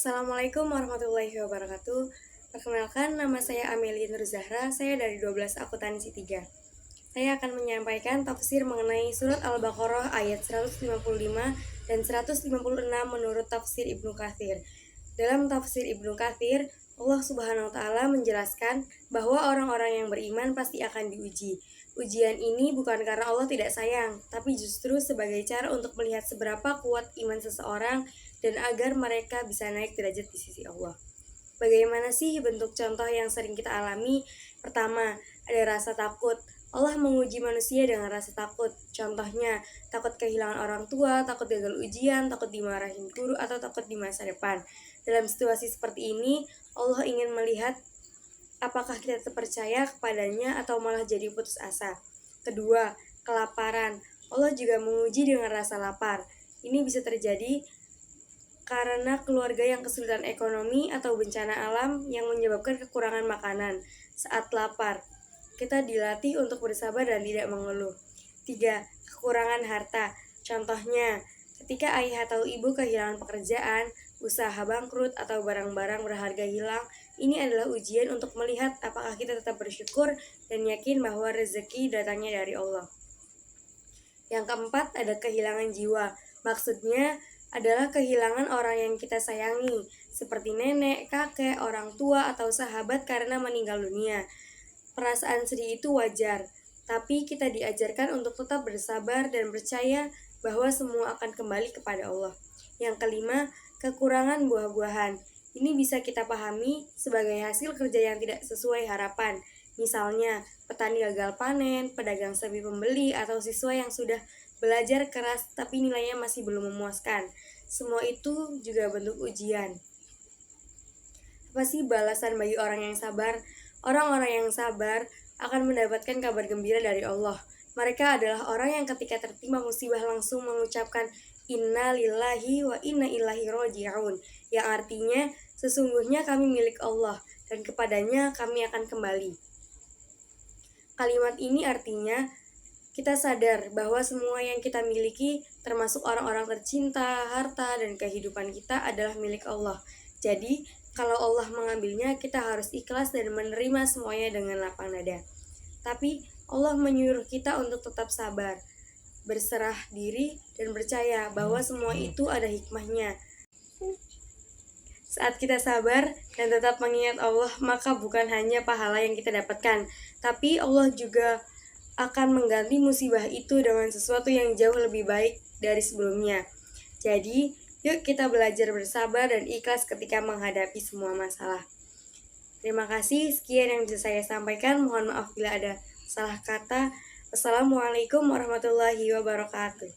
Assalamualaikum warahmatullahi wabarakatuh. Perkenalkan, nama saya Amelia Nur Zahra, saya dari 12 Akuntansi 3. Saya akan menyampaikan tafsir mengenai surat Al-Baqarah ayat 155 dan 156 menurut tafsir Ibnu Katsir. Dalam tafsir Ibnu Katsir, Allah Subhanahu wa taala menjelaskan bahwa orang-orang yang beriman pasti akan diuji. Ujian ini bukan karena Allah tidak sayang, tapi justru sebagai cara untuk melihat seberapa kuat iman seseorang dan agar mereka bisa naik derajat di sisi Allah. Bagaimana sih bentuk contoh yang sering kita alami? Pertama, ada rasa takut. Allah menguji manusia dengan rasa takut. Contohnya, takut kehilangan orang tua, takut gagal ujian, takut dimarahin guru, atau takut di masa depan. Dalam situasi seperti ini, Allah ingin melihat apakah kita tetap percaya kepadanya atau malah jadi putus asa. Kedua, kelaparan. Allah juga menguji dengan rasa lapar. Ini bisa terjadi karena keluarga yang kesulitan ekonomi atau bencana alam yang menyebabkan kekurangan makanan. Saat lapar, kita dilatih untuk bersabar dan tidak mengeluh. 3. Kekurangan harta. Contohnya, ketika ayah atau ibu kehilangan pekerjaan, usaha bangkrut, atau barang-barang berharga hilang, ini adalah ujian untuk melihat apakah kita tetap bersyukur dan yakin bahwa rezeki datangnya dari Allah. Yang keempat, ada kehilangan jiwa. Maksudnya adalah kehilangan orang yang kita sayangi, seperti nenek, kakek, orang tua, atau sahabat karena meninggal dunia. Perasaan sedih itu wajar, tapi kita diajarkan untuk tetap bersabar dan percaya bahwa semua akan kembali kepada Allah. Yang kelima, kekurangan buah-buahan. Ini bisa kita pahami sebagai hasil kerja yang tidak sesuai harapan. Misalnya, petani gagal panen, pedagang sepi pembeli, atau siswa yang sudah belajar keras tapi nilainya masih belum memuaskan. Semua itu juga bentuk ujian. Apa sih balasan bagi orang yang sabar? Orang-orang yang sabar akan mendapatkan kabar gembira dari Allah. Mereka adalah orang yang ketika tertimpa musibah langsung mengucapkan Inna lillahi wa inna ilaihi roji'un, yang artinya sesungguhnya kami milik Allah dan kepadanya kami akan kembali. Kalimat ini artinya kita sadar bahwa semua yang kita miliki, termasuk orang-orang tercinta, harta, dan kehidupan kita adalah milik Allah. Jadi, kalau Allah mengambilnya, kita harus ikhlas dan menerima semuanya dengan lapang dada. Tapi, Allah menyuruh kita untuk tetap sabar, berserah diri, dan percaya bahwa semua itu ada hikmahnya. Saat kita sabar dan tetap mengingat Allah, maka bukan hanya pahala yang kita dapatkan, tapi Allah juga akan mengganti musibah itu dengan sesuatu yang jauh lebih baik dari sebelumnya. Jadi, yuk kita belajar bersabar dan ikhlas ketika menghadapi semua masalah. Terima kasih, sekian yang bisa saya sampaikan. Mohon maaf bila ada salah kata. Wassalamualaikum warahmatullahi wabarakatuh.